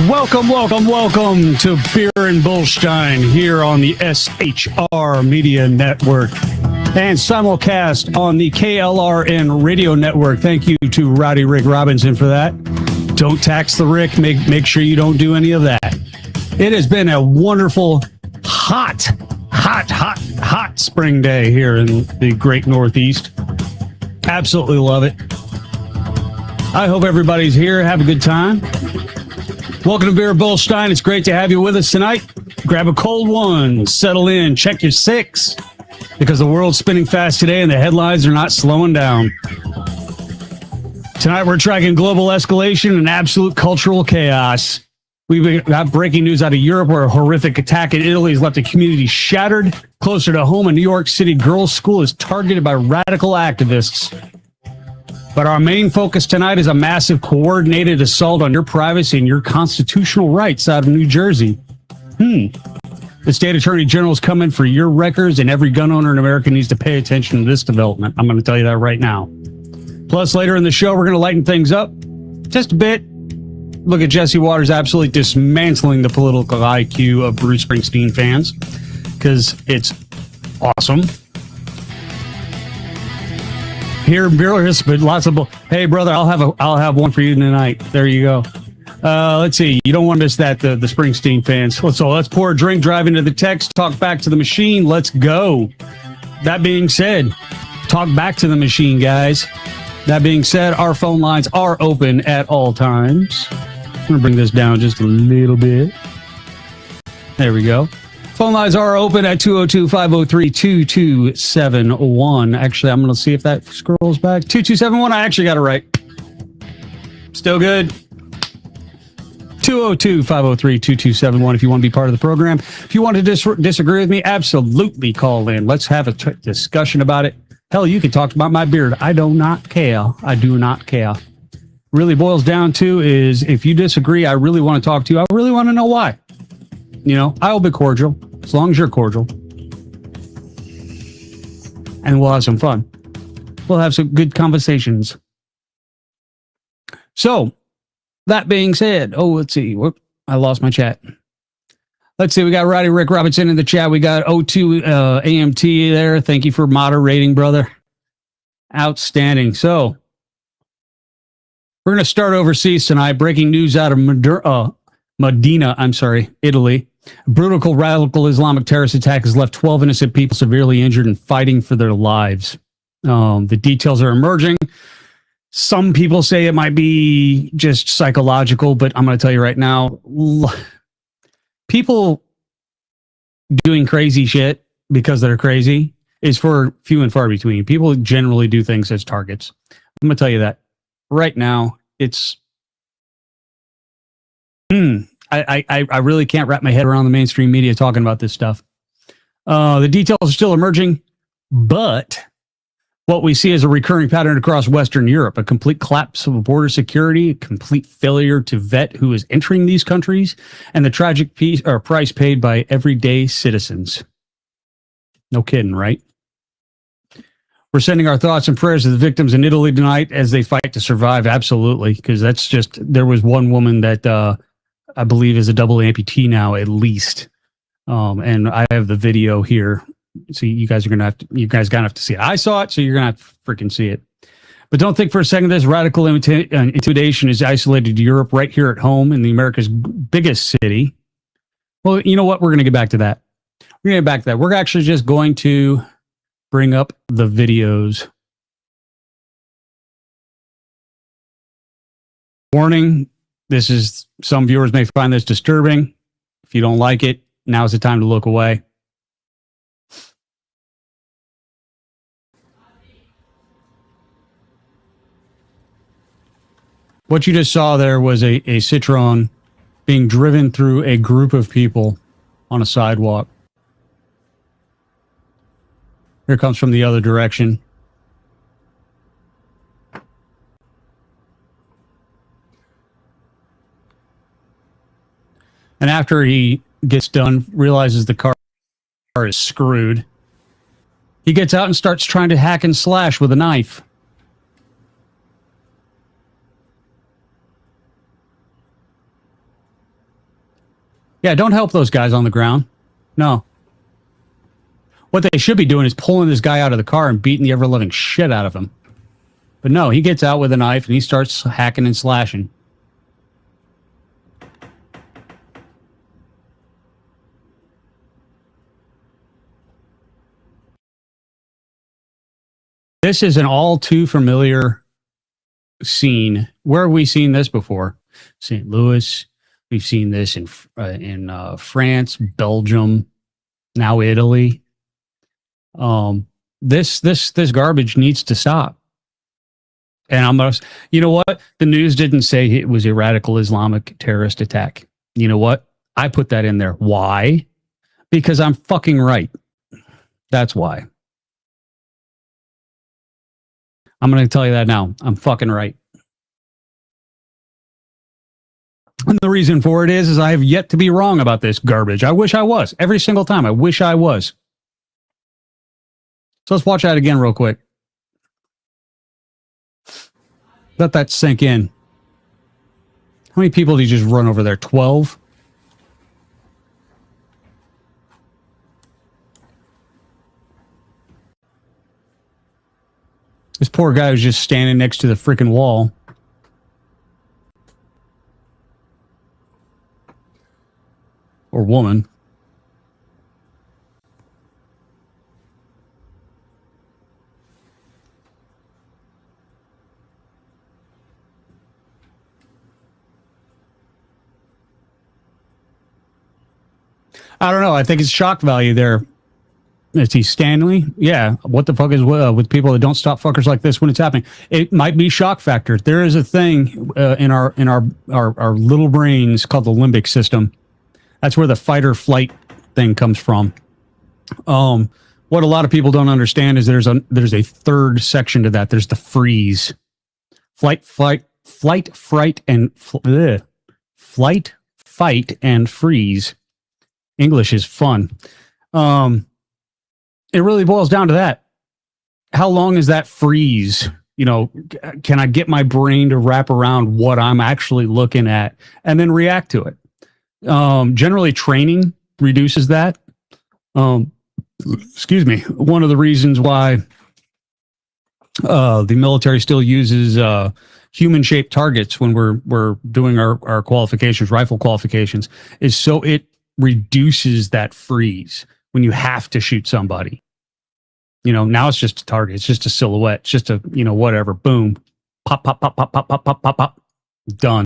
Welcome to Beer and Bullstein here on the SHR Media Network and simulcast on the KLRN Radio Network. Thank you to Rowdy Rick Robinson for that. Don't tax the Rick. Make sure you don't do any of that. It has been a wonderful, hot spring day here in the great Northeast. Absolutely love it. I hope everybody's here. Have a good time. Welcome to Beer Bullstein. It's great to have you with us tonight. Grab a cold one, settle in, check your six, because the world's spinning fast today and the headlines are not slowing down. Tonight we're tracking global escalation and absolute cultural chaos. We've got breaking news out of Europe where a horrific attack in Italy has left a community shattered. Closer to home, a New York City girls' school is targeted by radical activists. But our main focus tonight is a massive coordinated assault on your privacy and your constitutional rights out of New Jersey. The state attorney general is coming for your records, and every gun owner in America needs to pay attention to this development. I'm going to tell you that right now. Plus, later in the show, we're going to lighten things up just a bit. Look at Jesse Waters absolutely dismantling the political IQ of Bruce Springsteen fans, because it's awesome. Here, but lots of. Hey, brother, I'll have one for you tonight. There you go. Let's see. You don't want to miss that. The Springsteen fans. So let's pour a drink, drive into the text, talk back to the machine. Let's go. That being said, talk back to the machine, guys. That being said, our phone lines are open at all times. I'm going to bring this down just a little bit. There we go. Phone lines are open at 202-503-2271. Actually, I'm going to see if that scrolls back. 2271, I actually got it right. Still good. 202-503-2271 if you want to be part of the program. If you want to disagree with me, absolutely call in. Let's have a discussion about it. Hell, you can talk about my beard. I do not care. I do not care. Really boils down to is if you disagree, I really want to talk to you. I really want to know why. You know, I'll be cordial, as long as you're cordial. And we'll have some fun. We'll have some good conversations. So, that being said, let's see. Whoop, I lost my chat. Let's see, we got Rowdy Rick Robinson in the chat. We got O2 AMT there. Thank you for moderating, brother. Outstanding. So, we're going to start overseas tonight. Breaking news out of Modena, Italy. A brutal radical Islamic terrorist attack has left 12 innocent people severely injured and fighting for their lives. The details are emerging. Some people say it might be just psychological, but I'm going to tell you right now, people doing crazy shit because they're crazy is for few and far between. People generally do things as targets. I'm going to tell you that right now. It's I really can't wrap my head around the mainstream media talking about this stuff. The details are still emerging, but what we see is a recurring pattern across Western Europe, a complete collapse of border security, a complete failure to vet who is entering these countries, and the tragic price paid by everyday citizens. No kidding, right? We're sending our thoughts and prayers to the victims in Italy tonight as they fight to survive. Absolutely, because that's just, there was one woman that I believe is a double amputee now, at least. And I have the video here. So you guys gonna have to see it. I saw it, so you're gonna have to freaking see it. But don't think for a second this radical intimidation is isolated to Europe. Right here at home in the America's biggest city. Well, you know what? We're gonna get back to that. We're actually just going to bring up the videos. Warning. This is, some viewers may find this disturbing. If you don't like it, now's the time to look away. What you just saw there was a Citroen being driven through a group of people on a sidewalk. Here it comes from the other direction. And after he gets done, realizes the car is screwed, he gets out and starts trying to hack and slash with a knife. Yeah, don't help those guys on the ground. No. What they should be doing is pulling this guy out of the car and beating the ever-living shit out of him. But no, he gets out with a knife and he starts hacking and slashing. This is an all too familiar scene. Where have we seen this before? St. Louis. We've seen this in France, Belgium, now Italy. This garbage needs to stop. And you know what? The news didn't say it was a radical Islamic terrorist attack. You know what? I put that in there. Why? Because I'm fucking right. That's why. I'm going to tell you that now. I'm fucking right. And the reason for it is I have yet to be wrong about this garbage. I wish I was. Every single time. I wish I was. So let's watch that again real quick. Let that sink in. How many people did you just run over there? 12? This poor guy was just standing next to the freaking wall. Or woman. I don't know. I think it's shock value there. Is he Stanley? Yeah. What the fuck is with people that don't stop fuckers like this when it's happening? It might be shock factor. There is a thing in our little brains called the limbic system. That's where the fight or flight thing comes from. What a lot of people don't understand is there's a third section to that. There's the freeze. Flight, fight, and freeze. English is fun. It really boils down to that. How long is that freeze? You know, can I get my brain to wrap around what I'm actually looking at and then react to it? Generally, training reduces that. Excuse me. One of the reasons why the military still uses human-shaped targets when we're doing our qualifications, rifle qualifications, is so it reduces that freeze when you have to shoot somebody. You know, now it's just a target. It's just a silhouette. It's just a, you know, whatever. Boom. Pop, pop, pop, pop, pop, pop, pop, pop, pop. Done.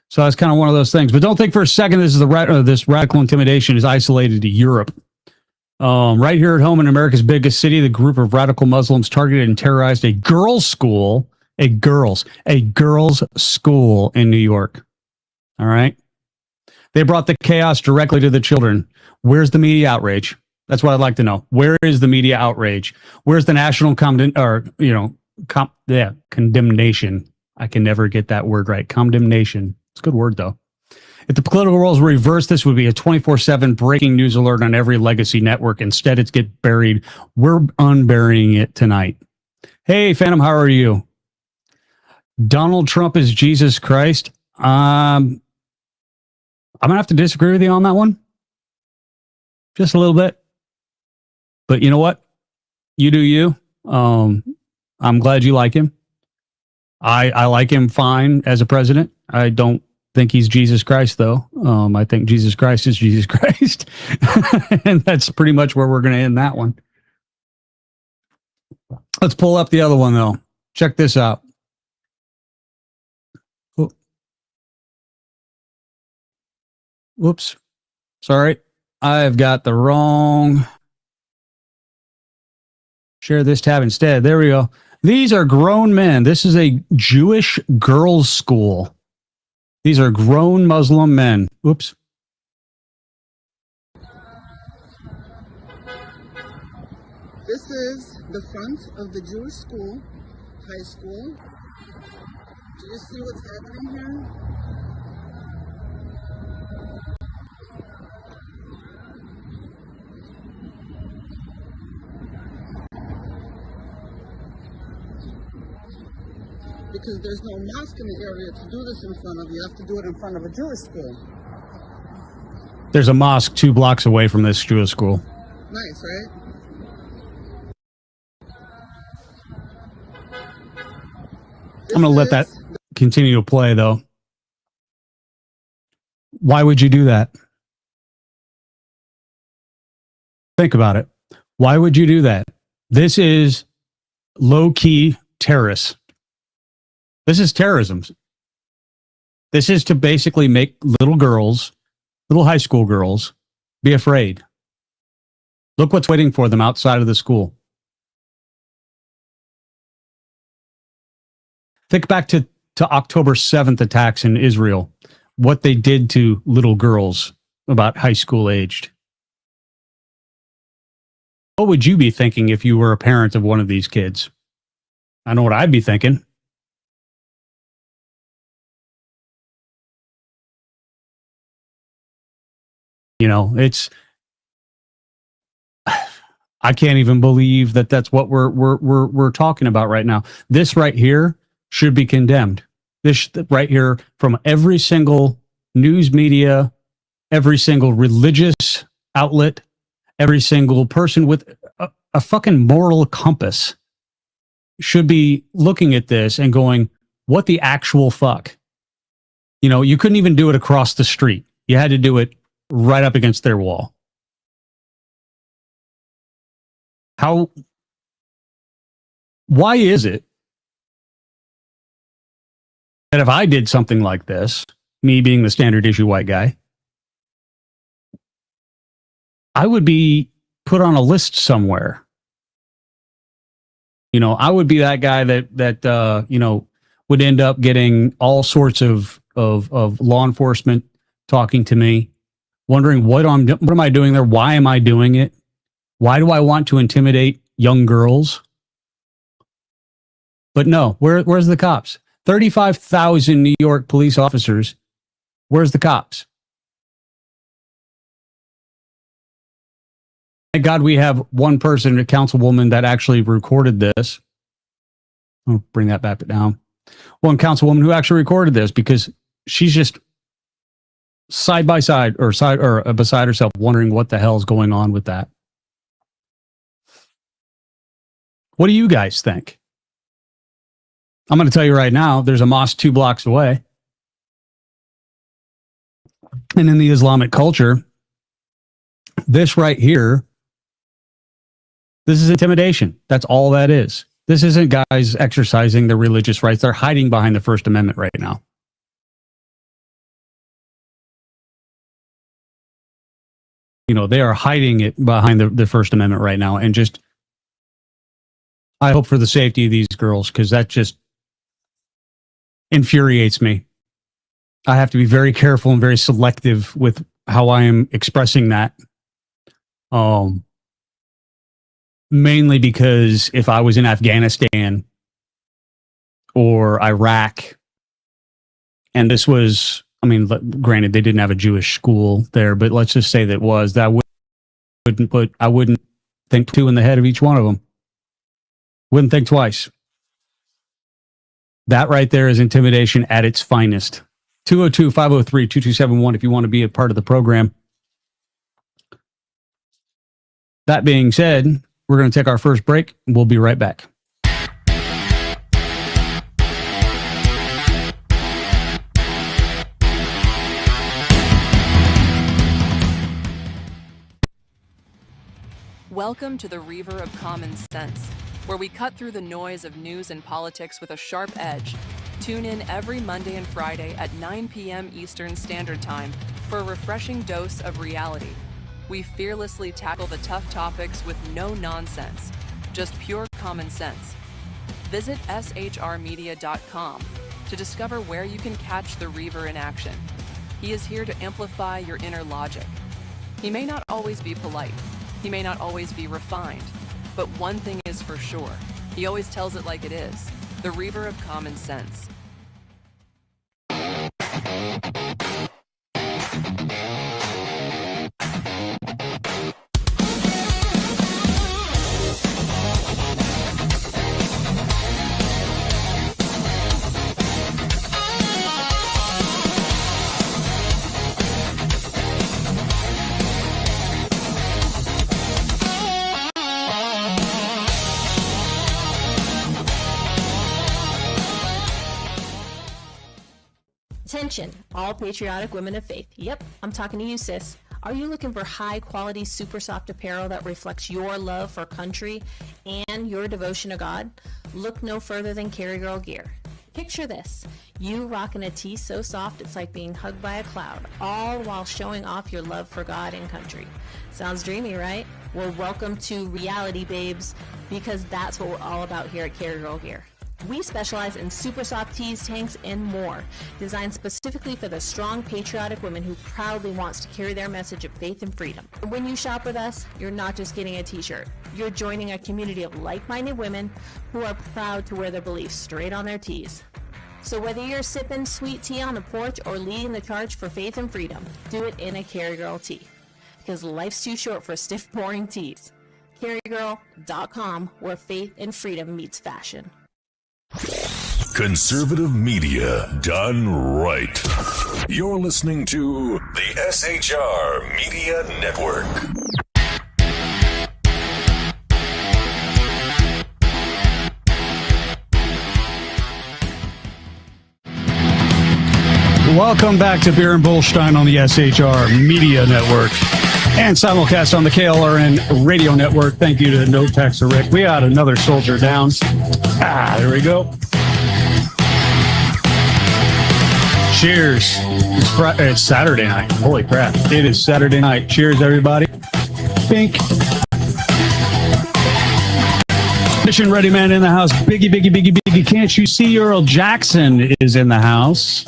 So that's kind of one of those things. But don't think for a second this is this radical intimidation is isolated to Europe. Right here at home in America's biggest city, the group of radical Muslims targeted and terrorized a girls' school, a girls' school in New York. All right. They brought the chaos directly to the children. Where's the media outrage? That's what I'd like to know. Where is the media outrage? Where's the national condemnation? I can never get that word right. Condemnation. It's a good word, though. If the political roles were reversed, this would be a 24/7 breaking news alert on every legacy network. Instead, it's get buried. We're unburying it tonight. Hey, Phantom, how are you? Donald Trump is Jesus Christ. I'm going to have to disagree with you on that one. Just a little bit. But you know what? You do you. I'm glad you like him. I like him fine as a president. I don't think he's Jesus Christ, though. I think Jesus Christ is Jesus Christ. And that's pretty much where we're going to end that one. Let's pull up the other one, though. Check this out. Whoops. Sorry. I've got the wrong... Share this tab instead. There we go. These are grown men. This is a Jewish girls' school. These are grown Muslim men. Oops. This is the front of the Jewish school, high school. Do you see what's happening here? Because there's no mosque in the area to do this in front of. You have to do it in front of a Jewish school. There's a mosque 2 blocks away from this Jewish school. Nice, right? I'm going to let that continue to play, though. Why would you do that? Think about it. Why would you do that? This is low-key terrorists. This is terrorism. This is to basically make little girls, little high school girls, be afraid. Look what's waiting for them outside of the school. Think back to October 7th attacks in Israel, what they did to little girls about high school aged. What would you be thinking if you were a parent of one of these kids? I know what I'd be thinking. You know, I can't even believe that that's what we're talking about right now. This right here should be condemned. This right here, from every single news media, every single religious outlet, every single person with a fucking moral compass should be looking at this and going, what the actual fuck? You know, you couldn't even do it across the street. You had to do it right up against their wall. Why is it that if I did something like this, me being the standard issue white guy, I would be put on a list somewhere? You know, I would be that guy that you know, would end up getting all sorts of law enforcement talking to me, wondering what am I doing there? Why am I doing it? Why do I want to intimidate young girls? But no, where's the cops? 35,000 New York police officers. Where's the cops? Thank God we have one person, a councilwoman, that actually recorded this. I'll bring that back down. One councilwoman who actually recorded this, because she's just side by side or beside herself, wondering what the hell is going on with that. What do you guys think? I'm going to tell you right now, there's a mosque 2 blocks away. And in the Islamic culture, this right here, this is intimidation. That's all that is. This isn't guys exercising their religious rights. They're hiding behind the First Amendment right now. You know, they are hiding it behind the First Amendment right now. And just, I hope for the safety of these girls, because that just infuriates me. I have to be very careful and very selective with how I am expressing that. Mainly because if I was in Afghanistan or Iraq, and this was, I mean, granted, they didn't have a Jewish school there, but let's just say that was, that I wouldn't think 2 in the head of each one of them. Wouldn't think twice. That right there is intimidation at its finest. 202-503-2271 if you want to be a part of the program. That being said, we're going to take our first break. We'll be right back. Welcome to the Reaver of Common Sense, where we cut through the noise of news and politics with a sharp edge. Tune in every Monday and Friday at 9 p.m. Eastern Standard Time for a refreshing dose of reality. We fearlessly tackle the tough topics with no nonsense, just pure common sense. Visit shrmedia.com to discover where you can catch the Reaver in action. He is here to amplify your inner logic. He may not always be polite, he may not always be refined, but one thing is for sure, he always tells it like it is. The Reaver of Common Sense. Attention, all patriotic women of faith. Yep, I'm talking to you, sis. Are you looking for high-quality, super soft apparel that reflects your love for country and your devotion to God? Look no further than Carry Girl Gear. Picture this. You rocking a tee so soft it's like being hugged by a cloud, all while showing off your love for God and country. Sounds dreamy, right? Well, welcome to reality, babes, because that's what we're all about here at Carry Girl Gear. We specialize in super soft tees, tanks, and more, designed specifically for the strong, patriotic woman who proudly wants to carry their message of faith and freedom. When you shop with us, you're not just getting a t-shirt. You're joining a community of like-minded women who are proud to wear their beliefs straight on their tees. So whether you're sipping sweet tea on the porch or leading the charge for faith and freedom, do it in a Carry Girl tee. Because life's too short for stiff, boring tees. CarryGirl.com, where faith and freedom meets fashion. Conservative media done right. You're listening to the SHR Media Network. Welcome back to Beer Bullstein on the SHR Media Network and simulcast on the KLRN Radio Network. Thank you to No Texter Rick. We got another soldier down. There we go. Cheers. It's Saturday night. Holy crap. It is Saturday night. Cheers, everybody. Pink. Mission Ready Man in the house. Biggie. Can't you see Earl Jackson is in the house?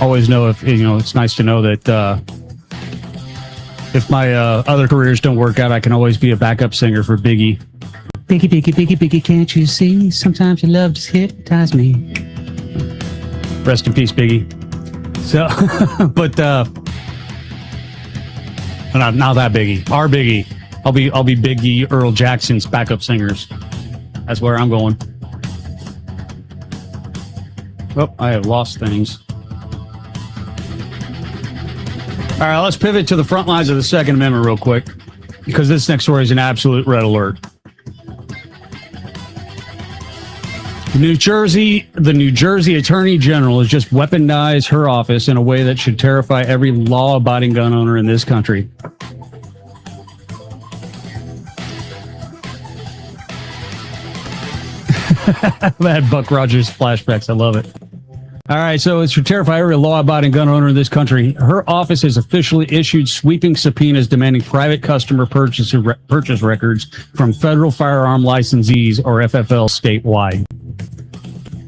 Always know if, it's nice to know that if my other careers don't work out, I can always be a backup singer for Biggie. Biggie, can't you see? Sometimes your love just hypnotizes me. Rest in peace, Biggie. So, but not that Biggie. Our Biggie. I'll be Biggie Earl Jackson's backup singers. That's where I'm going. Oh, I have lost things. All right, let's pivot to the front lines of the Second Amendment real quick, because this next story is an absolute red alert. The New Jersey Attorney General has just weaponized her office in a way that should terrify every law-abiding gun owner in this country. I had Buck Rogers flashbacks. I love it. All right, so it's to terrify every law-abiding gun owner in this country. Her office has officially issued sweeping subpoenas demanding private customer purchase records from federal firearm licensees or FFL statewide.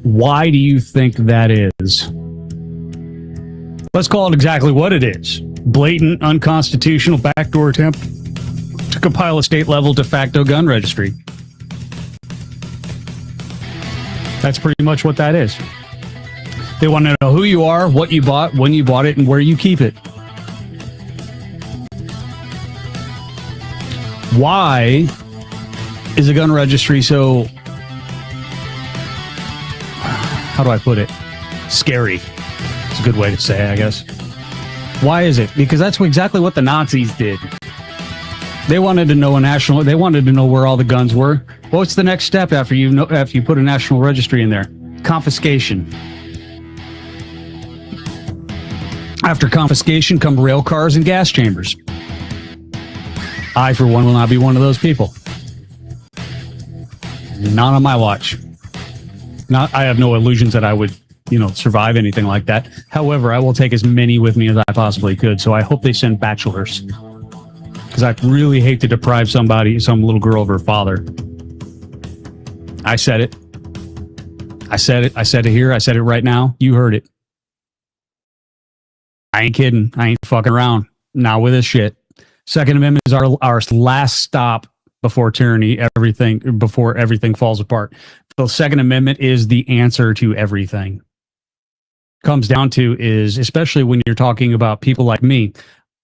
Why do you think that is? Let's call it exactly what it is. Blatant, unconstitutional backdoor attempt to compile a state-level de facto gun registry. That's pretty much what that is. They want to know who you are, what you bought, when you bought it, and where you keep it. Why is a gun registry so, how do I put it? Scary. It's a good way to say it, I guess. Why is it? Because that's exactly what the Nazis did. They wanted to know they wanted to know where all the guns were. What's the next step after you put a national registry in there? Confiscation. After confiscation come rail cars and gas chambers. I, for one, will not be one of those people. Not on my watch. I have no illusions that I would, survive anything like that. However, I will take as many with me as I possibly could. So I hope they send bachelors. Because I really hate to deprive some little girl of her father. I said it. I said it here. I said it right now. You heard it. I ain't kidding. I ain't fucking around. Not with this shit. Second Amendment is our last stop before tyranny, before everything falls apart. The Second Amendment is the answer to everything. Comes down to is, especially when you're talking about people like me,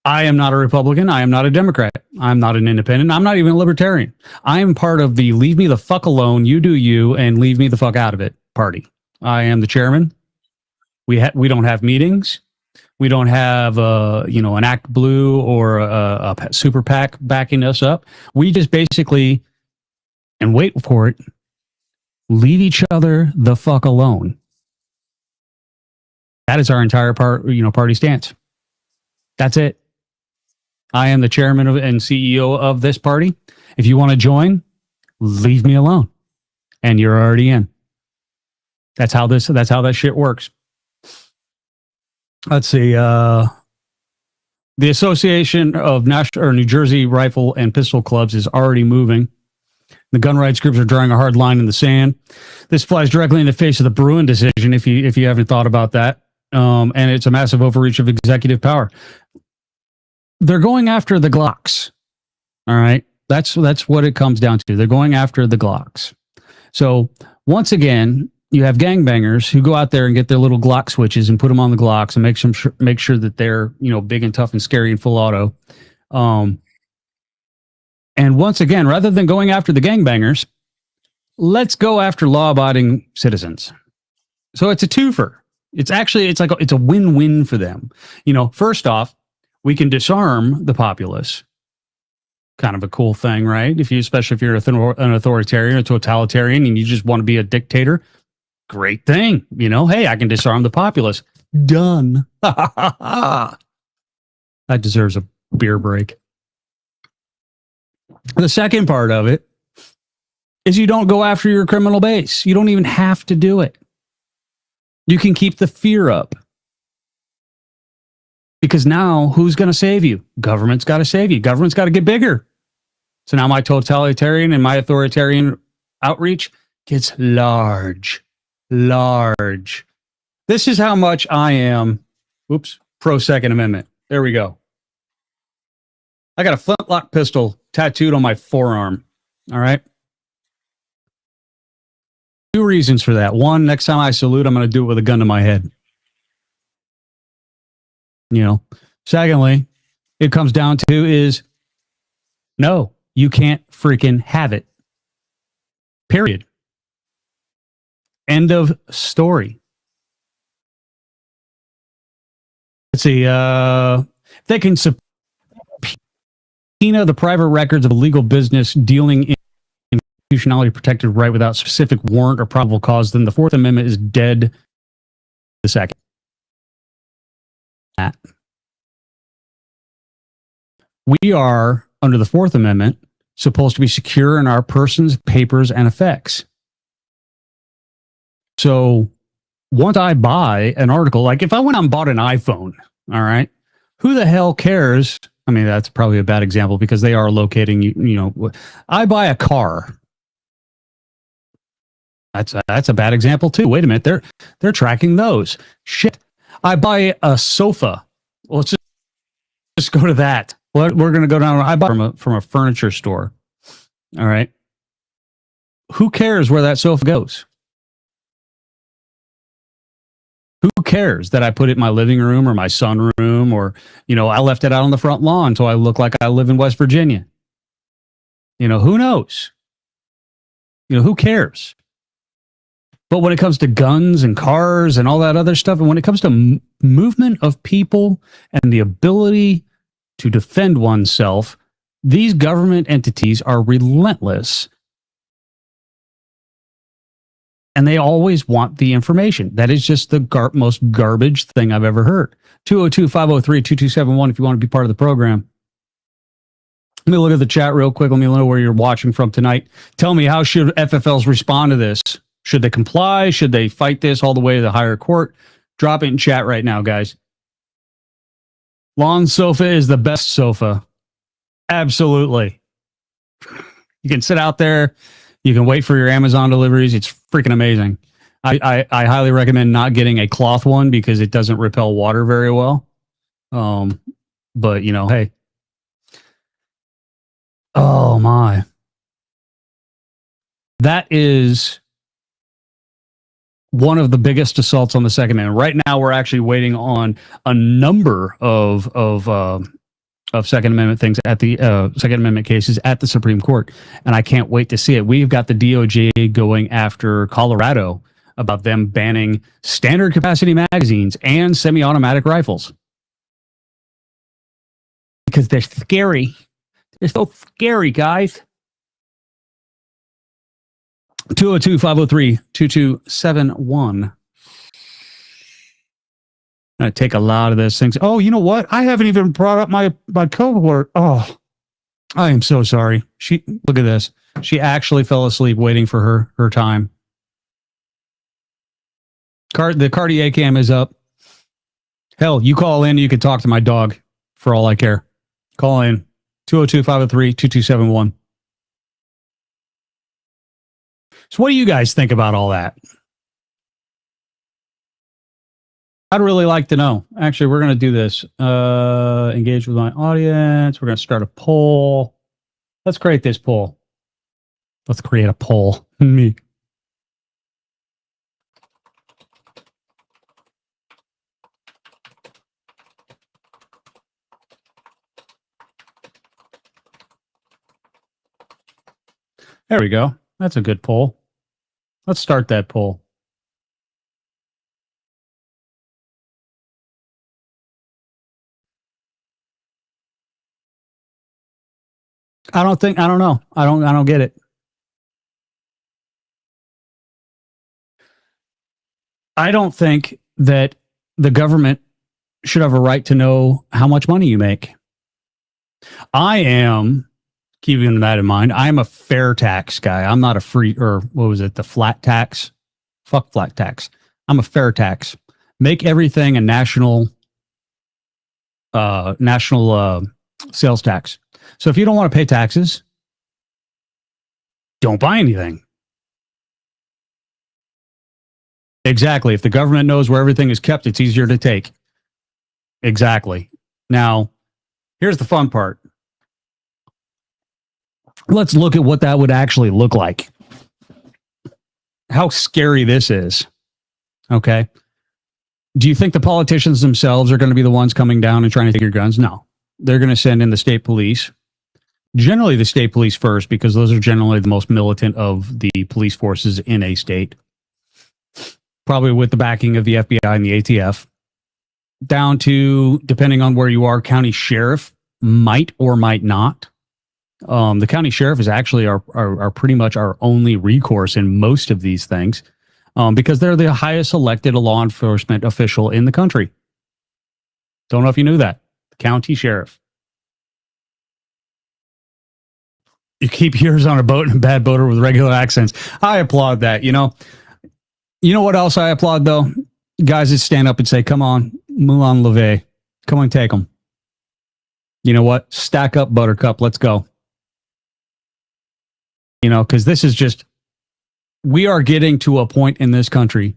I am not a Republican. I am not a Democrat. I'm not an independent. I'm not even a libertarian. I am part of the leave me the fuck alone, you do you, and leave me the fuck out of it party. I am the chairman. We don't have meetings. We don't have, an Act Blue or a super PAC backing us up. We just basically, and wait for it, Leave each other the fuck alone. That is our entire party stance. That's it. I am the chairman and CEO of this party. If you want to join, leave me alone. And you're already in. That's how that shit works. Let's see. The Association of New Jersey Rifle and Pistol Clubs is already moving. The gun rights groups are drawing a hard line in the sand. This flies directly in the face of the Bruin decision, if you haven't thought about that. And it's a massive overreach of executive power. They're going after the Glocks. All right. That's what it comes down to. They're going after the Glocks. So once again, you have gangbangers who go out there and get their little Glock switches and put them on the Glocks and make sure that they're, big and tough and scary and full auto. And once again, rather than going after the gangbangers, let's go after law-abiding citizens. So it's a twofer. It's a win-win for them. First off, we can disarm the populace. Kind of a cool thing, right? Especially if you're an authoritarian, a totalitarian, and you just want to be a dictator, great thing. Hey, I can disarm the populace. Done. That deserves a beer break. The second part of it is you don't go after your criminal base. You don't even have to do it. You can keep the fear up. Because now, who's going to save you? Government's got to save you. Government's got to get bigger. So now my totalitarian and my authoritarian outreach gets large. Large. This is how much I am, pro Second Amendment. There we go. I got a flintlock pistol tattooed on my forearm. All right. 2 reasons for that. One, next time I salute, I'm going to do it with a gun to my head. Secondly, it comes down to is, no, you can't freaking have it. Period. End of story. Let's see. They can subpoena the private records of a legal business dealing in constitutionally protected right without specific warrant or probable cause, then the Fourth Amendment is dead the second. We are, under the Fourth Amendment, supposed to be secure in our persons, papers, and effects. So once I buy an article, like if I went out and bought an iPhone, all right, who the hell cares? I mean, that's probably a bad example because they are locating, I buy a car. That's a bad example too. Wait a minute. They're tracking those. Shit. I buy a sofa. Well, let's just go to that. We're going to go down. I buy from a furniture store. All right. Who cares where that sofa goes? Who cares that I put it in my living room or my sunroom or, I left it out on the front lawn so I look like I live in West Virginia? Who knows? Who cares? But when it comes to guns and cars and all that other stuff, and when it comes to movement of people and the ability to defend oneself, these government entities are relentless. And they always want the information. That is just the most garbage thing I've ever heard. 202-503-2271 if you want to be part of the program. Let me look at the chat real quick. Let me know where you're watching from tonight. Tell me, how should FFLs respond to this? Should they comply? Should they fight this all the way to the higher court? Drop it in chat right now, guys. Lawn sofa is the best sofa. Absolutely. You can sit out there. You can wait for your Amazon deliveries. It's freaking amazing. I highly recommend not getting a cloth one because it doesn't repel water very well. But, hey. Oh, my. That is one of the biggest assaults on the Second Amendment. Right now, we're actually waiting on a number of Second Amendment things at the Second Amendment cases at the Supreme Court, and I can't wait to see it. We've got the DOJ going after Colorado about them banning standard capacity magazines and semi-automatic rifles because they're scary. They're so scary, guys. 202-503-2271. I'm going to take a lot of those things. Oh, you know what? I haven't even brought up my cohort. Oh, I am so sorry. Look at this. She actually fell asleep waiting for her time. The Cartier cam is up. Hell, you call in, you can talk to my dog for all I care. Call in 202-503-2271. So what do you guys think about all that? I'd really like to know. Actually, we're going to do this. Engage with my audience. We're going to start a poll. Let's create this poll. Let's create a poll. Me. There we go. That's a good poll. Let's start that poll. I don't know. I don't get it. I don't think that the government should have a right to know how much money you make. I am, keeping that in mind, I'm a fair tax guy. I'm not a free, or what was it, the flat tax? Fuck flat tax. I'm a fair tax. Make everything a national sales tax. So if you don't want to pay taxes, don't buy anything. Exactly. If the government knows where everything is kept, it's easier to take. Exactly. Now, here's the fun part. Let's look at what that would actually look like. How scary this is. Okay. Do you think the politicians themselves are going to be the ones coming down and trying to take your guns? No. They're going to send in the state police. Generally the state police first, because those are generally the most militant of the police forces in a state. Probably with the backing of the FBI and the ATF. Down to, depending on where you are, county sheriff might or might not. The county sheriff is actually our pretty much our only recourse in most of these things, because they're the highest elected law enforcement official in the country. Don't know if you knew that. The county sheriff. You keep yours on a boat and a bad boater with regular accents. I applaud that. You know what else I applaud, though? Guys that stand up and say, come on, Moulin Levee. Come on, take them. You know what? Stack up, Buttercup. Let's go. Because this is just, we are getting to a point in this country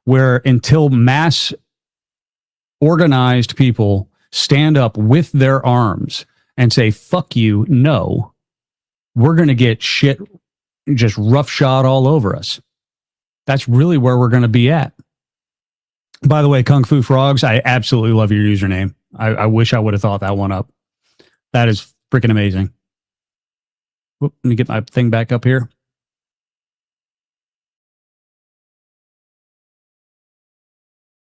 where until mass organized people stand up with their arms and say, fuck you, no, we're going to get shit just roughshod all over us. That's really where we're going to be at. By the way, Kung Fu Frogs, I absolutely love your username. I wish I would have thought that one up. That is freaking amazing. Whoop, let me get my thing back up here.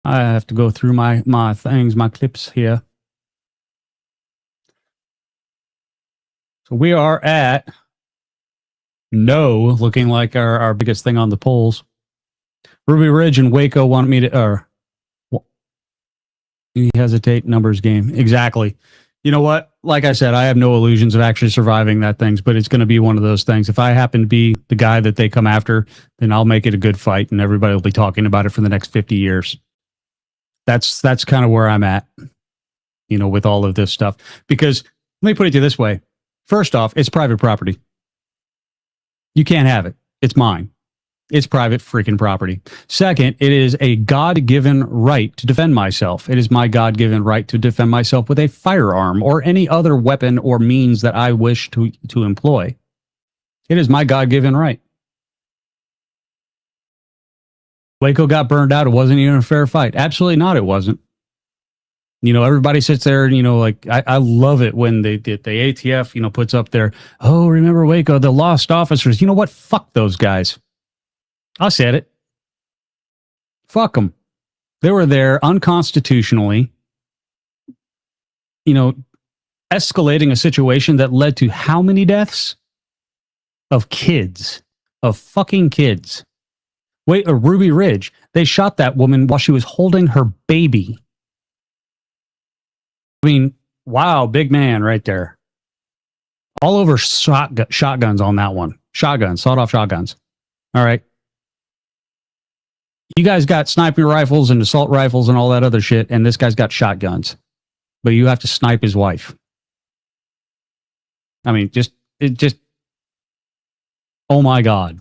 I have to go through my clips here. So we are at no, looking like our biggest thing on the polls. Ruby Ridge and Waco want me to, you hesitate, numbers game. Exactly. You know what? Like I said, I have no illusions of actually surviving that things, but it's going to be one of those things. If I happen to be the guy that they come after, then I'll make it a good fight and everybody will be talking about it for the next 50 years. That's kind of where I'm at, with all of this stuff. Because let me put it to you this way. First off, it's private property. You can't have it. It's mine. It's private freaking property. Second, it is a God-given right to defend myself. It is my God-given right to defend myself with a firearm or any other weapon or means that I wish to employ. It is my God-given right. Waco got burned out. It wasn't even a fair fight. Absolutely not. It wasn't. Everybody sits there and, like, I love it when the ATF, puts up there, oh, remember Waco, the lost officers. You know what? Fuck those guys. I said it. Fuck them. They were there unconstitutionally, escalating a situation that led to how many deaths? Of kids. of fucking kids. Wait, Ruby Ridge. They shot that woman while she was holding her baby. I mean, wow, big man right there. All over shotguns on that one. Shotguns, sawed-off shotguns. All right. You guys got sniping rifles and assault rifles and all that other shit, and this guy's got shotguns. But you have to snipe his wife. I mean, oh my God.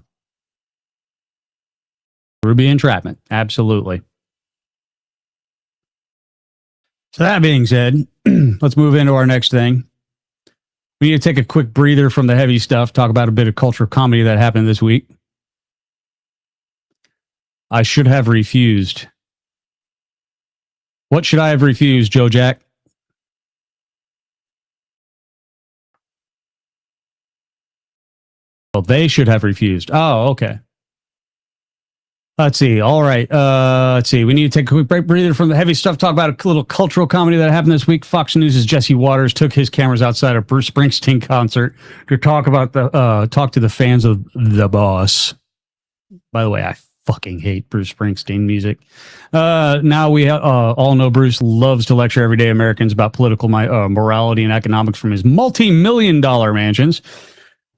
Ruby entrapment. Absolutely. So that being said, let's move into our next thing. We need to take a quick breather from the heavy stuff, talk about a bit of cultural comedy that happened this week. I should have refused. What should I have refused, Joe Jack? Well, they should have refused. Oh, okay. Let's see. All right. Let's see. We need to take a quick break, breather from the heavy stuff. Talk about a little cultural comedy that happened this week. Fox News' Jesse Waters took his cameras outside a Bruce Springsteen concert to talk to the fans of The Boss. By the way, I fucking hate Bruce Springsteen music. Now we all know Bruce loves to lecture everyday Americans about political morality and economics from his multi-million-dollar mansions.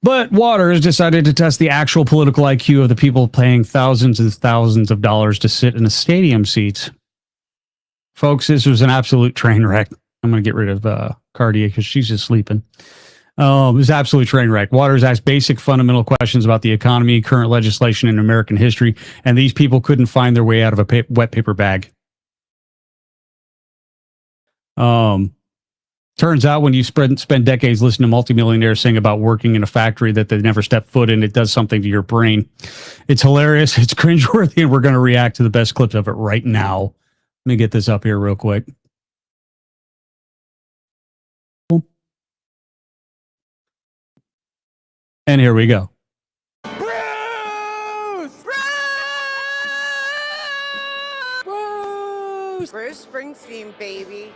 But Waters decided to test the actual political IQ of the people paying thousands and thousands of dollars to sit in the stadium seats. Folks, this was an absolute train wreck. I'm going to get rid of Cardia because she's just sleeping. It was an absolute train wreck. Waters asked basic fundamental questions about the economy, current legislation, and American history, and these people couldn't find their way out of a wet paper bag. Turns out when you spend decades listening to multimillionaires sing about working in a factory that they never stepped foot in, it does something to your brain. It's hilarious. It's cringeworthy, and we're going to react to the best clips of it right now. Let me get this up here real quick. And here we go. Bruce! Bruce! Bruce Springsteen, baby.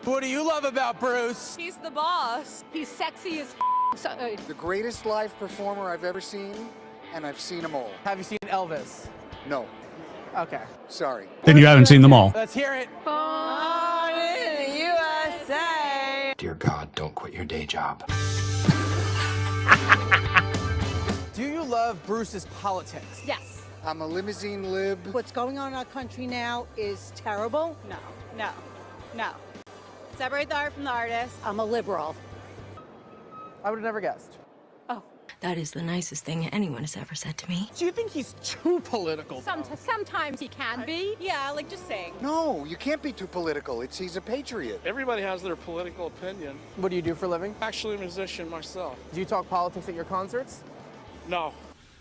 What do you love about Bruce? He's the boss. He's sexy as The greatest live performer I've ever seen, and I've seen them all. Have you seen Elvis? No, Okay. sorry. Then you haven't seen them all. Let's hear it. Born in the USA. Dear God, don't quit your day job. Do you love Bruce's politics? yes. I'm a limousine lib. What's going on in our country now is terrible. No. Separate the art from the artist. I'm a liberal. I would have never guessed. That is the nicest thing anyone has ever said to me. Do you think he's too political? Sometimes he can be. Yeah, like just saying. No, you can't be too political. He's a patriot. Everybody has their political opinion. What do you do for a living? Actually a musician myself. Do you talk politics at your concerts? No.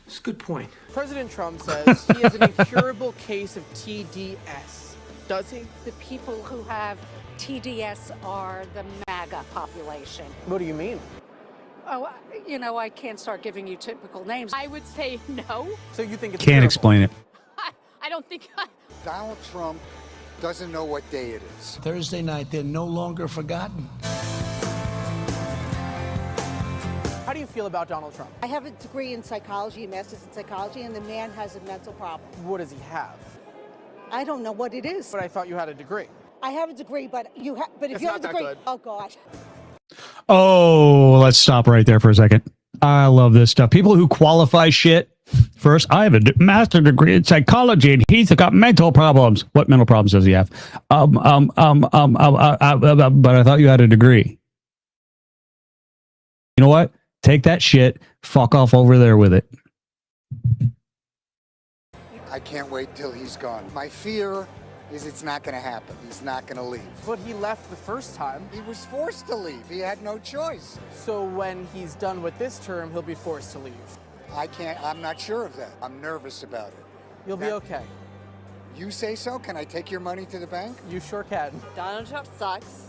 It's a good point. President Trump says he has an incurable case of TDS. Does he? The people who have TDS are the MAGA population. What do you mean? Oh, I can't start giving you typical names. I would say no. So you think it's Can't terrible? explain it. I don't think. Donald Trump doesn't know what day it is. Thursday night, they're no longer forgotten. How do you feel about Donald Trump? I have a degree in psychology, a master's in psychology, and the man has a mental problem. What does he have? I don't know what it is. But I thought you had a degree. I have a degree, but if It's you have not a degree, that good. oh gosh. Oh, let's stop right there for a second. I love this stuff. People who qualify shit. First, I have a master's degree in psychology, and he's got mental problems. What mental problems does he have? But I thought you had a degree. You know what? Take that shit. Fuck off over there with it. I can't wait till he's gone. My fear is it's not going to happen. He's not going to leave. But he left the first time. He was forced to leave. He had no choice. So when he's done with this term, he'll be forced to leave. I'm not sure of that. I'm nervous about it. You'll be okay. You say so? Can I take your money to the bank? You sure can. Donald Trump sucks.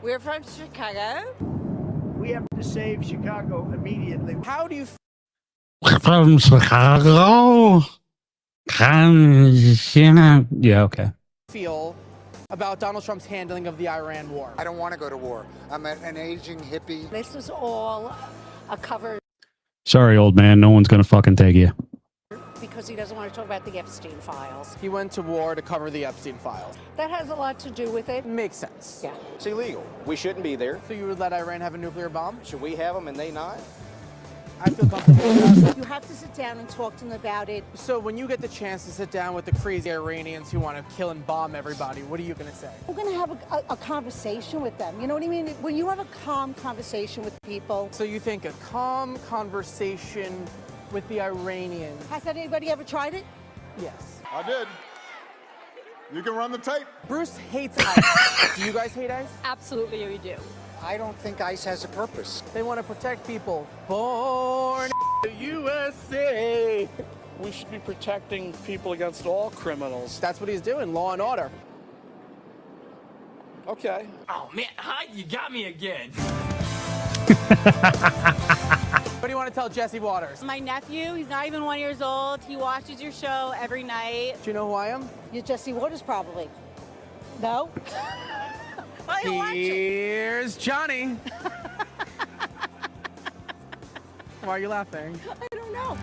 We're from Chicago. We have to save Chicago immediately. How do you From Chicago? Yeah, okay. feel about Donald Trump's handling of the Iran war? I don't want to go to war. I'm an aging hippie. This was all a cover. Sorry, old man. No one's going to fucking take you. because he doesn't want to talk about the Epstein files. He went to war to cover the Epstein files. That has a lot to do with it. Makes sense. Yeah. It's illegal. We shouldn't be there. So you would let Iran have a nuclear bomb? Should we have them and they not? I feel comfortable with that. You have to sit down and talk to them about it. So when you get the chance to sit down with the crazy Iranians who want to kill and bomb everybody, what are you going to say? We're going to have a conversation with them. You know what I mean? When you have a calm conversation with people. So you think a calm conversation with the Iranians? Has anybody ever tried it? Yes. I did. You can run the tape. Bruce hates ICE. Do you guys hate ICE? Absolutely, we do. I don't think ICE has a purpose. They want to protect people. Born in the USA. We should be protecting people against all criminals. That's what he's doing, law and order. Okay. Oh, man, hi, you got me again. What do you want to tell Jesse Waters? My nephew, he's not even 1 year old. He watches your show every night. Do you know who I am? You're Jesse Waters, probably. No? Why are you watching? Here's Johnny. Why are you laughing? I don't know.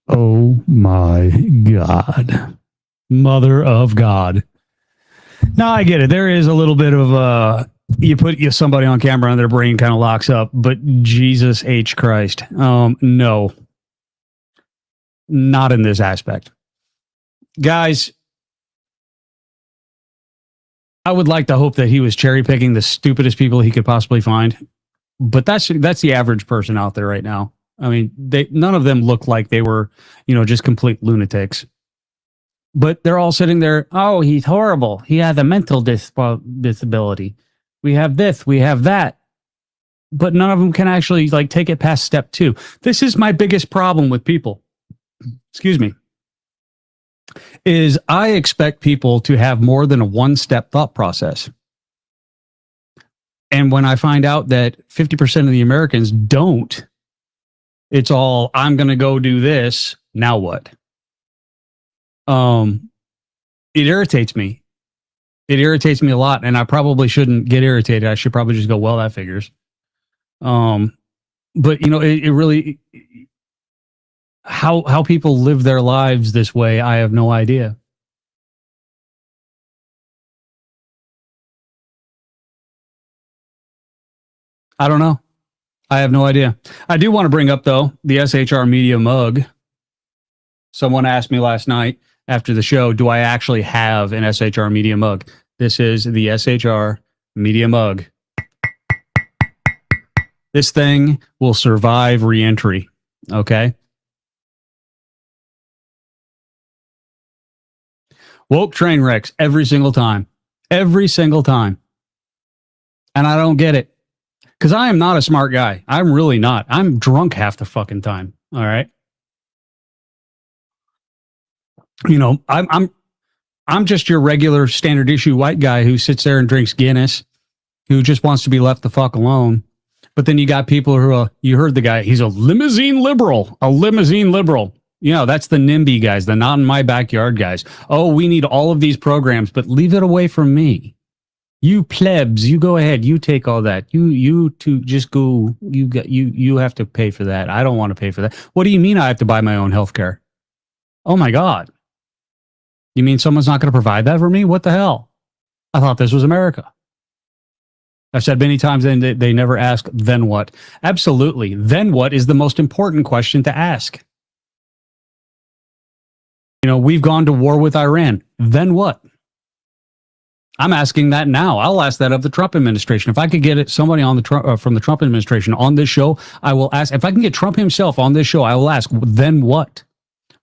Oh my God. Mother of God. Now I get it. There is a little bit of you put somebody on camera and their brain kind of locks up, but Jesus H. Christ. No. Not in this aspect. Guys, I would like to hope that he was cherry picking the stupidest people he could possibly find, but that's the average person out there right now. I mean, none of them look like they were, just complete lunatics. But they're all sitting there. Oh, he's horrible. He has a mental disability. We have this. We have that. But none of them can actually take it past step 2. This is my biggest problem with people. Excuse me. Is I expect people to have more than a one-step thought process. And when I find out that 50% of the Americans don't, it's all, I'm going to go do this. Now what? It irritates me. It irritates me a lot, and I probably shouldn't get irritated. I should probably just go, well, that figures. But it really, how people live their lives this way, I have no idea. I don't know. I have no idea. I do want to bring up, though, the SHR Media mug. Someone asked me last night after the show, do I actually have an SHR Media mug? This is the SHR Media mug. This thing will survive re-entry. Okay? Woke train wrecks every single time. Every single time. And I don't get it. Because I am not a smart guy. I'm really not. I'm drunk half the fucking time. All right? I'm just your regular standard issue white guy who sits there and drinks Guinness, who just wants to be left the fuck alone. But then you got people who, you heard the guy, he's a limousine liberal. A limousine liberal. That's the NIMBY guys, the not in my backyard guys. Oh, we need all of these programs, but leave it away from me. You plebs, you go ahead, you take all that. You two just go, you have to pay for that. I don't want to pay for that. What do you mean I have to buy my own health care? Oh my God. You mean someone's not going to provide that for me? What the hell? I thought this was America. I've said many times they never ask, then what? Absolutely. Then what is the most important question to ask? We've gone to war with Iran. Then what? I'm asking that now. I'll ask that of the Trump administration. If I could get somebody on the from the Trump administration on this show, I will ask. If I can get Trump himself on this show, I will ask, then what?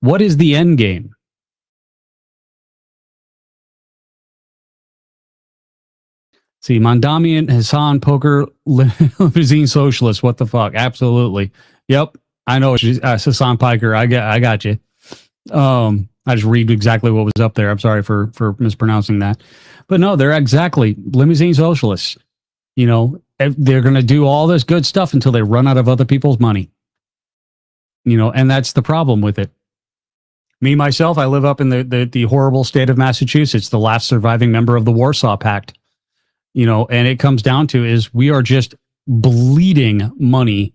What is the end game? See, Mandami and Hassan Poker limousine socialist. What the fuck? Absolutely. Yep. I know. Hassan Piker. I got you. I just read exactly what was up there. I'm sorry for mispronouncing that. But no, they're exactly limousine socialists. They're going to do all this good stuff until they run out of other people's money. And that's the problem with it. Me, myself, I live up in the horrible state of Massachusetts, the last surviving member of the Warsaw Pact. And it comes down to is we are just bleeding money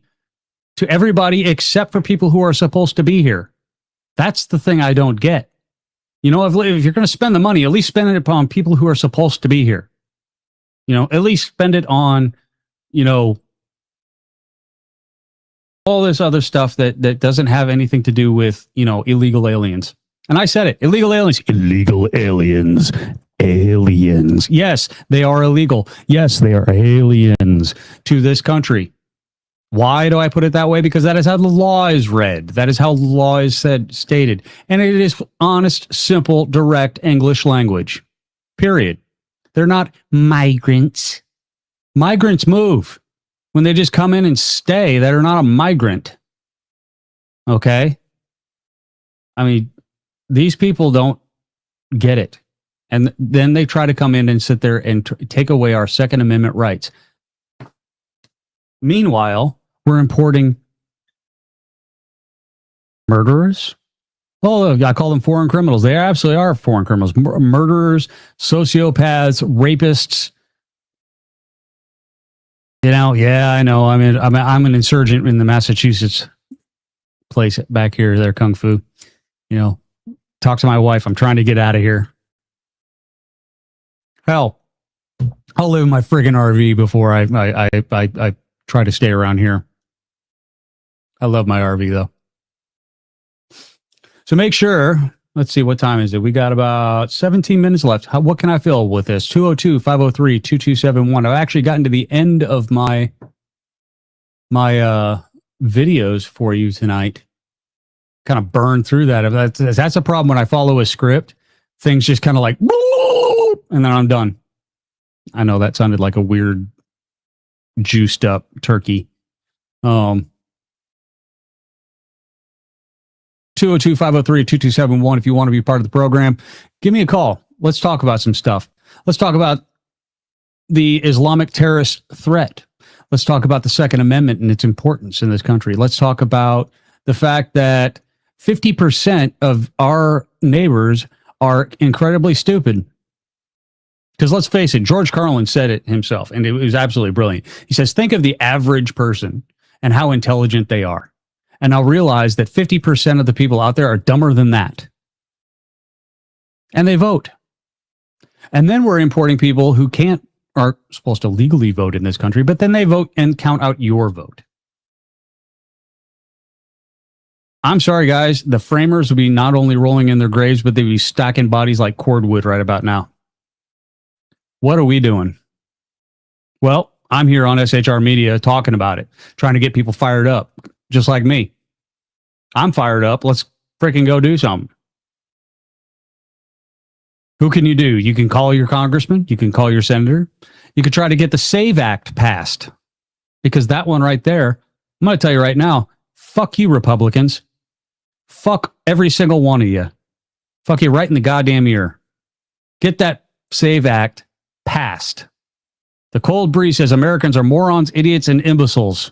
to everybody except for people who are supposed to be here. That's the thing I don't get. You know, if you're going to spend the money, at least spend it upon people who are supposed to be here. You know, at least spend it on, you know, all this other stuff that doesn't have anything to do with, you know, illegal aliens. And I said it, illegal aliens. Illegal aliens. Aliens. Yes, they are illegal. Yes, they are aliens to this country. Why do I put it that way? Because that is how the law is read. That is how the law is stated. And it is honest, simple, direct English language. Period. They're not migrants. Migrants move. When they just come in and stay, that are not a migrant. Okay? I mean, these people don't get it. And then they try to come in and sit there and take away our Second Amendment rights. Meanwhile, we're importing murderers. Oh, I call them foreign criminals. They absolutely are foreign criminals. Murderers, sociopaths, rapists. You know, yeah, I know. I mean, I'm an insurgent in the Massachusetts place back here. There, Kung Fu. You know, talk to my wife. I'm trying to get out of here. Hell, I'll live in my friggin' RV before I try to stay around here. I love my RV though. So make sure, let's see, what time is it? We got about 17 minutes left. What can I fill with this? 202-503-2271. I've actually gotten to the end of my videos for you tonight. Kind of burned through that. That's a problem when I follow a script. Things just kind of like, and then I'm done. I know that sounded like a weird juiced up turkey. 202-503-2271 if you want to be part of the program. Give me a call. Let's talk about some stuff. Let's talk about the Islamic terrorist threat. Let's talk about the Second Amendment and its importance in this country. Let's talk about the fact that 50% of our neighbors are incredibly stupid. Because let's face it, George Carlin said it himself, and it was absolutely brilliant. He says, think of the average person and how intelligent they are. And I'll realize that 50% of the people out there are dumber than that. And they vote. And then we're importing people who aren't supposed to legally vote in this country, but then they vote and count out your vote. I'm sorry, guys. The framers would be not only rolling in their graves, but they'd be stacking bodies like cordwood right about now. What are we doing? Well, I'm here on SHR Media talking about it, trying to get people fired up, just like me. I'm fired up. Let's freaking go do something. Who can you do? You can call your congressman. You can call your senator. You could try to get the SAVE Act passed. Because that one right there, I'm going to tell you right now, fuck you, Republicans. Fuck every single one of you. Fuck you right in the goddamn ear. Get that SAVE Act passed. The Cold Breeze says Americans are morons, idiots, and imbeciles.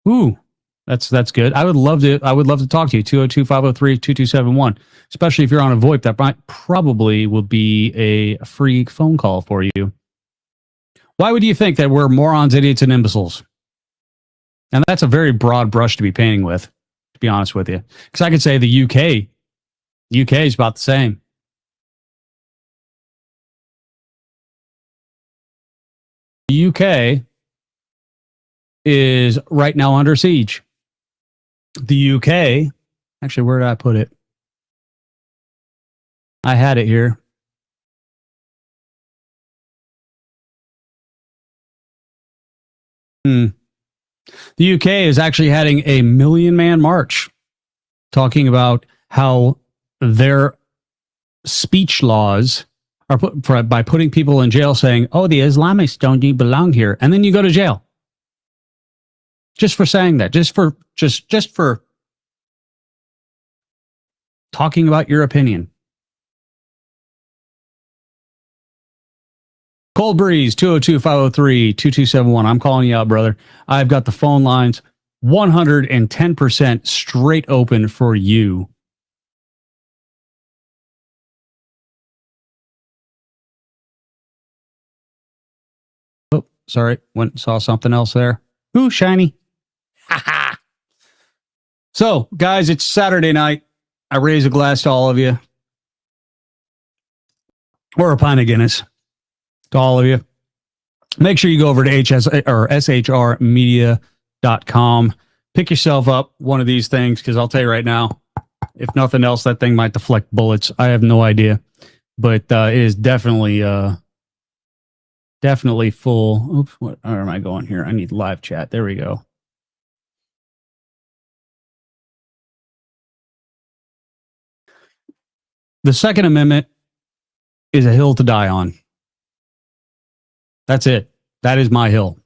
Ooh, that's good. I would love to talk to you. 202-503-2271. Especially if you're on a VoIP, that probably will be a free phone call for you. Why would you think that we're morons, idiots, and imbeciles? And that's a very broad brush to be painting with, to be honest with you. Because I could say the UK is about the same. The UK is right now under siege. The UK, actually, where did I put it? I had it here. The UK is actually having a 1 million man march talking about how their speech laws are by putting people in jail saying, oh, the Islamists don't belong here. And then you go to jail. Just for saying that, just for talking about your opinion. Cold Breeze, 202-503-2271. I'm calling you out, brother. I've got the phone lines 110% straight open for you. Oh, sorry. Went and saw something else there. Ooh, shiny. So, guys, it's Saturday night. I raise a glass to all of you. Or a pint of Guinness to all of you. Make sure you go over to shrmedia.com. Pick yourself up one of these things, because I'll tell you right now, if nothing else, that thing might deflect bullets. I have no idea. But it is definitely full. Oops, where am I going here? I need live chat. There we go. The Second Amendment is a hill to die on. That's it. That is my hill.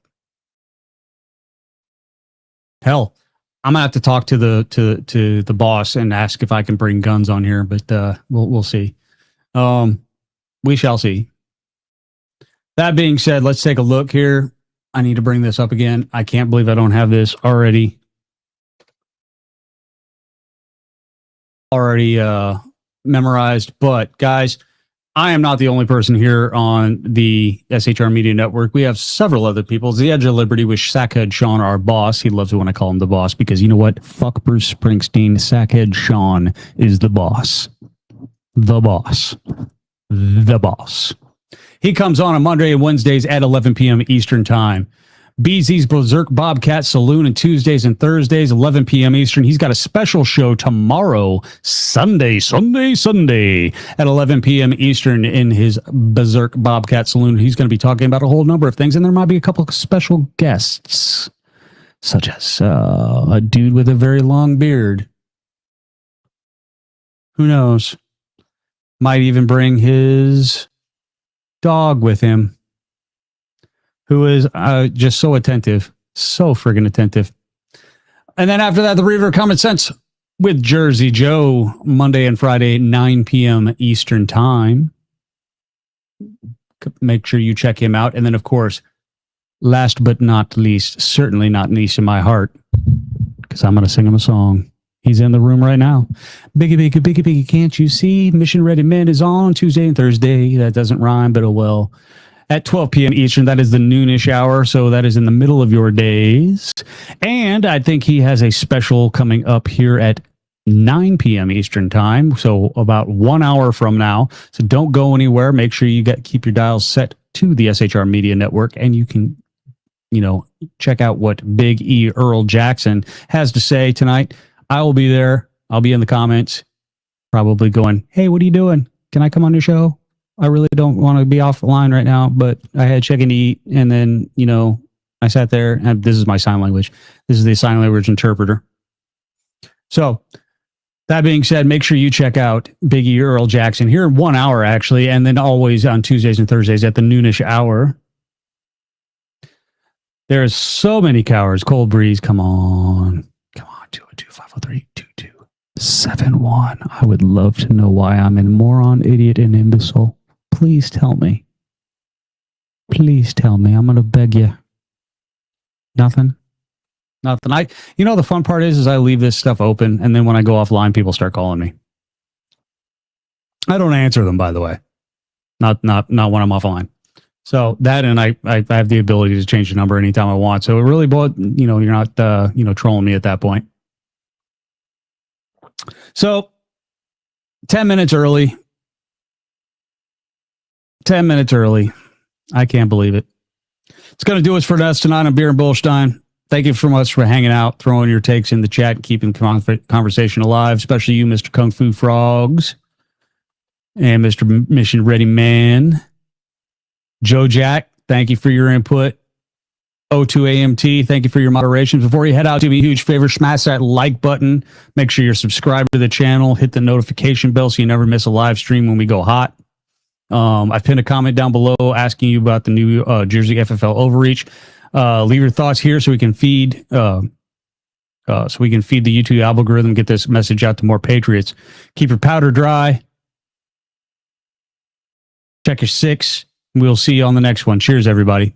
Hell, I'm gonna have to talk to the boss and ask if I can bring guns on here, but we'll see. We shall see. That being said, let's take a look here. I need to bring this up again. I can't believe I don't have this already memorized. But guys, I am not the only person here on the SHR Media Network. We have several other people. It's the Edge of Liberty with Sackhead Sean, our boss. He loves it when I call him the boss, because you know what? Fuck Bruce Springsteen. Sackhead Sean is the boss. The boss. The boss. He comes on Monday and Wednesdays at 11 p.m. Eastern Time. BZ's Berserk Bobcat Saloon on Tuesdays and Thursdays, 11 p.m. Eastern. He's got a special show tomorrow, Sunday at 11 p.m. Eastern in his Berserk Bobcat Saloon. He's going to be talking about a whole number of things, and there might be a couple of special guests, such as a dude with a very long beard. Who knows? Might even bring his dog with him, who is just so attentive. So friggin' attentive. And then after that, the Reaver of Common Sense with Jersey Joe, Monday and Friday, 9 p.m. Eastern Time. Make sure you check him out. And then, of course, last but not least, certainly not least in my heart, because I'm going to sing him a song. He's in the room right now. Biggie, biggie, biggie, biggie, can't you see? Mission Ready Men is on Tuesday and Thursday. That doesn't rhyme, but oh well. At 12 p.m. Eastern, that is the noonish hour, so that is in the middle of your days. And I think he has a special coming up here at 9 p.m. Eastern Time, so about 1 hour from now. So don't go anywhere. Make sure you keep your dials set to the SHR Media Network, and you can, check out what Big E Earl Jackson has to say tonight. I will be there. I'll be in the comments, probably going, hey, what are you doing? Can I come on your show? I really don't want to be offline right now, but I had chicken to eat. And then, I sat there, and this is my sign language. This is the sign language interpreter. So that being said, make sure you check out Big E Earl Jackson here in 1 hour, actually. And then always on Tuesdays and Thursdays at the noonish hour. There's so many cowards. Cold Breeze, come on. 202-503-2271. I would love to know why I'm a moron, idiot, and imbecile. Please tell me. Please tell me. I'm going to beg you. Nothing? Nothing. The fun part is I leave this stuff open, and then when I go offline, people start calling me. I don't answer them, by the way. Not when I'm offline. So that, and I have the ability to change the number anytime I want. So it really, you're not, trolling me at that point. So 10 minutes early. 10 minutes early. I can't believe it. It's going to do us for us tonight on Beer Bullstein. Thank you so much for hanging out, throwing your takes in the chat, and keeping conversation alive, especially you, Mr. Kung Fu Frogs, and Mr. Mission Ready Man. Joe Jack, thank you for your input. O2AMT, thank you for your moderation. Before you head out, do me a huge favor, smash that like button. Make sure you're subscribed to the channel. Hit the notification bell so you never miss a live stream when we go hot. I've pinned a comment down below asking you about the new Jersey FFL overreach. Leave your thoughts here so we can feed the YouTube algorithm, get this message out to more patriots. Keep your powder dry. Check your six. We'll see you on the next one. Cheers, everybody.